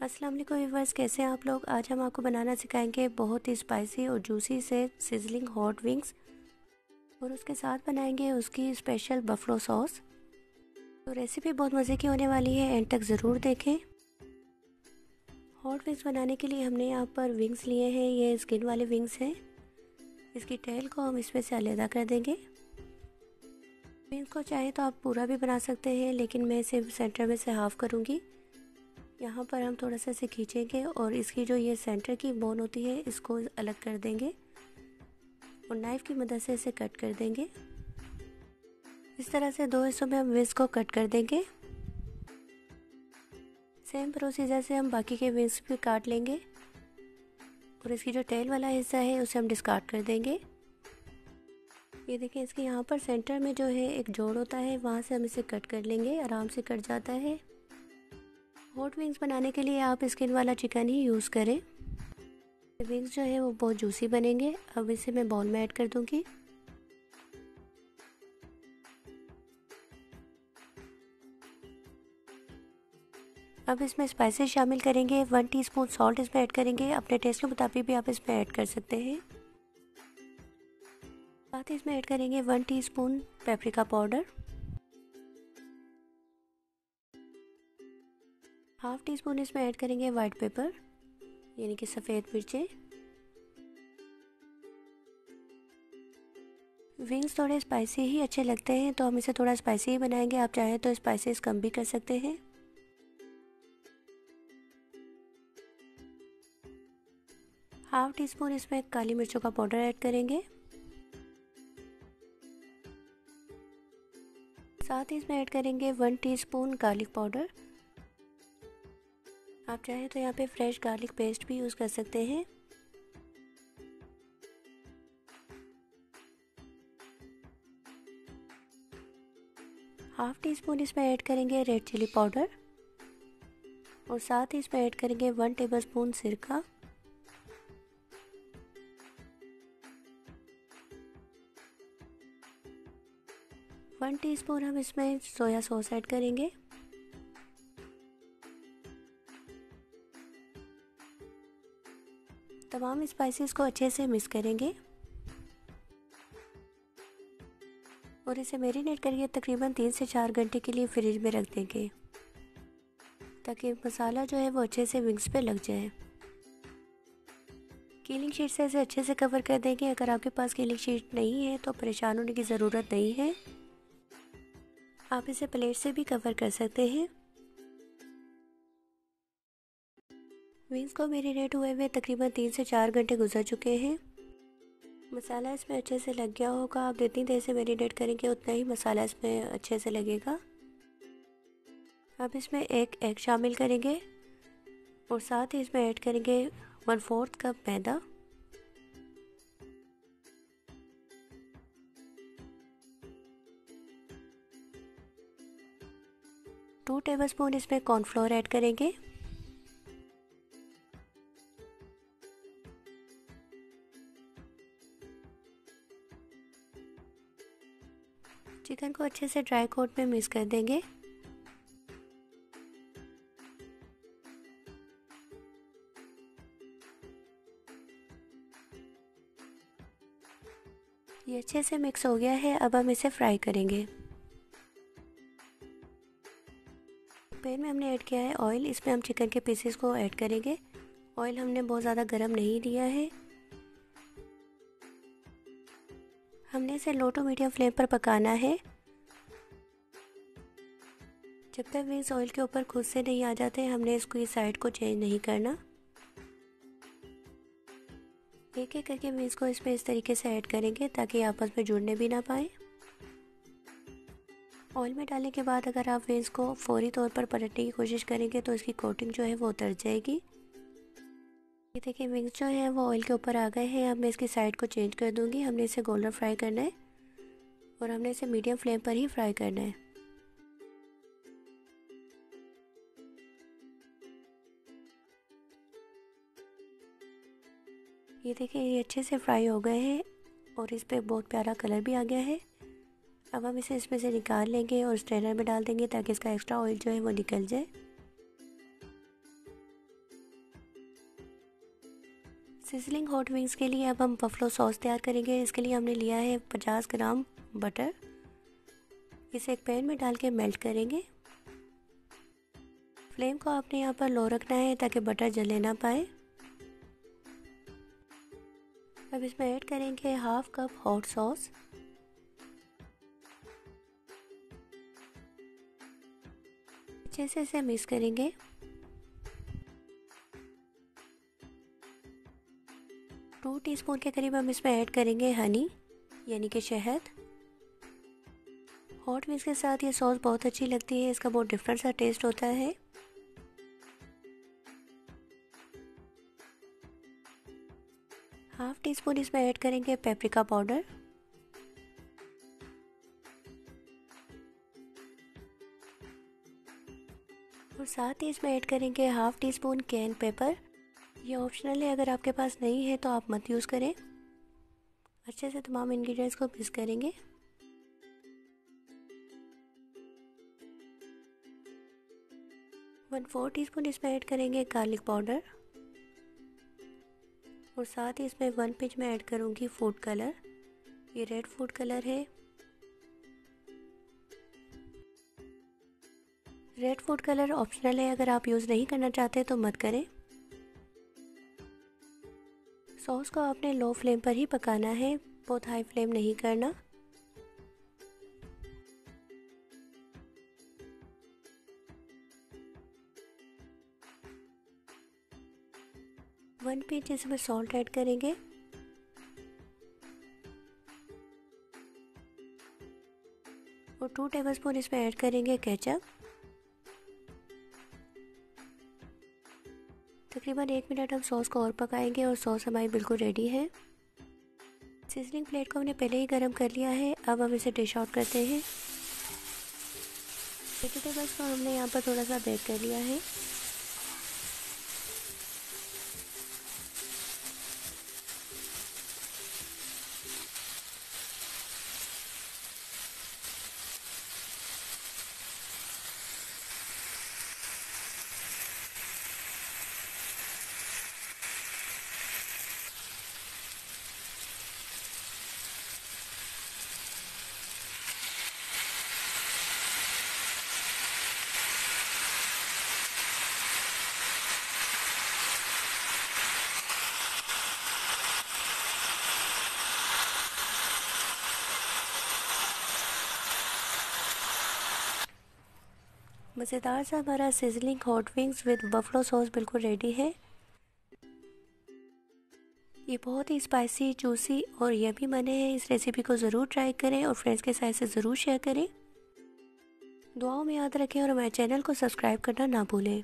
अस्सलाम वालेकुम व्यूअर्स, कैसे हैं आप लोग। आज हम आपको बनाना सिखाएंगे बहुत ही स्पाइसी और जूसी से सिजलिंग हॉट विंग्स और उसके साथ बनाएंगे उसकी स्पेशल बफलो सॉस। तो रेसिपी बहुत मज़े की होने वाली है, एंड तक ज़रूर देखें। हॉट विंग्स बनाने के लिए हमने यहाँ पर विंग्स लिए हैं, ये स्किन वाले विंग्स हैं। इसकी टेल को हम इसमें से अलग कर देंगे। विंग्स को चाहे तो आप पूरा भी बना सकते हैं, लेकिन मैं इसे सेंटर में से हाफ़ करूँगी। यहाँ पर हम थोड़ा सा इसे खींचेंगे और इसकी जो ये सेंटर की बोन होती है इसको अलग कर देंगे और नाइफ़ की मदद से इसे कट कर देंगे। इस तरह से दो हिस्सों में हम विंग्स को कट कर देंगे। सेम प्रोसीजर से हम बाकी के विंग्स भी काट लेंगे और इसकी जो टेल वाला हिस्सा है उसे हम डिस्कार्ड कर देंगे। ये देखिए, इसके यहाँ पर सेंटर में जो है एक जोड़ होता है, वहाँ से हम इसे कट कर लेंगे, आराम से कट जाता है। हॉट विंग्स बनाने के लिए आप स्किन वाला चिकन ही यूज़ करें। विंग्स जो है वो बहुत जूसी बनेंगे। अब इसे मैं बाउल में ऐड कर दूंगी। अब इसमें स्पाइसेस शामिल करेंगे। 1 टीस्पून सॉल्ट इसमें ऐड करेंगे, अपने टेस्ट के मुताबिक भी आप इसमें ऐड कर सकते हैं। साथ ही इसमें ऐड करेंगे 1 teaspoon paprika powder, half tea spoon इसमें ऐड करेंगे वाइट पेपर यानी कि सफ़ेद मिर्चें। विंग्स थोड़े स्पाइसी ही अच्छे लगते हैं, तो हम इसे थोड़ा स्पाइसी ही बनाएंगे। आप चाहें तो स्पाइसेस कम भी कर सकते हैं। हाफ टी स्पून इसमें काली मिर्चों का पाउडर ऐड करेंगे। साथ ही इसमें ऐड करेंगे 1 टीस्पून गार्लिक पाउडर। आप चाहें तो यहाँ पे फ्रेश गार्लिक पेस्ट भी यूज़ कर सकते हैं। हाफ टी स्पून इसमें ऐड करेंगे रेड चिली पाउडर और साथ ही इसमें ऐड करेंगे 1 टेबलस्पून सिरका। वन टीस्पून हम इसमें सोया सॉस ऐड करेंगे। तमाम स्पाइसेस को अच्छे से मिक्स करेंगे और इसे मैरिनेट करके तकरीबन 3 से 4 घंटे के लिए फ्रिज में रख देंगे, ताकि मसाला जो है वो अच्छे से विंग्स पे लग जाए। कीलिंग शीट से इसे अच्छे से कवर कर देंगे। अगर आपके पास कीलिंग शीट नहीं है तो परेशान होने की ज़रूरत नहीं है, आप इसे प्लेट से भी कवर कर सकते हैं। विंग्स को मैरिनेट हुए हुए तकरीबन 3 से 4 घंटे गुजर चुके हैं। मसाला इसमें अच्छे से लग गया होगा। आप जितनी देर से मैरिनेट करेंगे उतना ही मसाला इसमें अच्छे से लगेगा। अब इसमें एक एग शामिल करेंगे और साथ ही इसमें ऐड करेंगे 1/4 कप मैदा। टू टेबलस्पून इसमें कॉर्नफ्लोर ऐड करेंगे। चिकन को अच्छे से ड्राई कोट में मिक्स कर देंगे। ये अच्छे से मिक्स हो गया है। अब हम इसे फ्राई करेंगे। पैन में हमने ऐड किया है ऑयल, इसमें हम चिकन के पीसेस को ऐड करेंगे। ऑयल हमने बहुत ज़्यादा गर्म नहीं दिया है। हमने इसे लो टू मीडियम फ्लेम पर पकाना है जब तक विंग्स ऑयल के ऊपर खुद से नहीं आ जाते। हमने इसको इस साइड को चेंज नहीं करना। एक एक करके विंग्स को इसमें इस तरीके से ऐड करेंगे ताकि आपस में जुड़ने भी ना पाए। ऑयल में डालने के बाद अगर आप विंग्स को फौरी तौर पर पलटने की कोशिश करेंगे तो इसकी कोटिंग जो है वो उतर जाएगी। ये देखिए, विंग्स जो है वो ऑयल के ऊपर आ गए हैं। अब मैं इसकी साइड को चेंज कर दूंगी। हमने इसे गोल्डन फ्राई करना है और हमने इसे मीडियम फ्लेम पर ही फ्राई करना है। ये देखिए, ये अच्छे से फ्राई हो गए हैं और इस पर बहुत प्यारा कलर भी आ गया है। अब हम इसे इसमें से निकाल लेंगे और स्ट्रेनर में डाल देंगे ताकि इसका एक्स्ट्रा ऑयल जो है वो निकल जाए। सिजलिंग हॉट विंग्स के लिए अब हम बफलो सॉस तैयार करेंगे। इसके लिए हमने लिया है 50 ग्राम बटर। इसे एक पैन में डाल के मेल्ट करेंगे। फ्लेम को आपने यहाँ पर लो रखना है ताकि बटर जलने ना पाए। अब इसमें ऐड करेंगे हाफ कप हॉट सॉस। अच्छे से इसे मिक्स करेंगे। टू टीस्पून के करीब हम इसमें ऐड करेंगे हनी यानी कि शहद। हॉट विंग्स के साथ ये सॉस बहुत अच्छी लगती है, इसका बहुत डिफरेंट सा टेस्ट होता है। हाफ टी स्पून इसमें ऐड करेंगे पेपरिका पाउडर। और साथ ही इसमें ऐड करेंगे half tea spoon can paper. ये ऑप्शनल है, अगर आपके पास नहीं है तो आप मत यूज़ करें। अच्छे से तमाम इंग्रेडिएंट्स को मिक्स करेंगे। वन 4 टीस्पून इसमें ऐड करेंगे गार्लिक पाउडर। और साथ ही इसमें 1 पिंच में ऐड करूँगी फूड कलर। ये रेड फूड कलर है। रेड फूड कलर ऑप्शनल है, अगर आप यूज़ नहीं करना चाहते तो मत करें। सॉस को आपने लो फ्लेम पर ही पकाना है, बहुत हाई फ्लेम नहीं करना। वन पिंच इसमें सॉल्ट ऐड करेंगे। और 2 टेबलस्पून इसमें ऐड करेंगे केचप। तकरीबन 1 मिनट हम सॉस को और पकाएंगे और सॉस हमारी बिल्कुल रेडी है। सीजनिंग प्लेट को हमने पहले ही गरम कर लिया है। अब हम इसे डिश आउट करते हैं। वेजिटेबल्स को हमने यहाँ पर थोड़ा सा बेक कर लिया है। मज़ेदार सा हमारा sizzling hot wings with buffalo sauce बिल्कुल रेडी है। ये बहुत ही स्पाइसी, जूसी और यम्मी बने हैं। इस रेसिपी को ज़रूर ट्राई करें और फ्रेंड्स के साथ इसे ज़रूर शेयर करें। दुआओं में याद रखें और हमारे चैनल को सब्सक्राइब करना ना भूलें।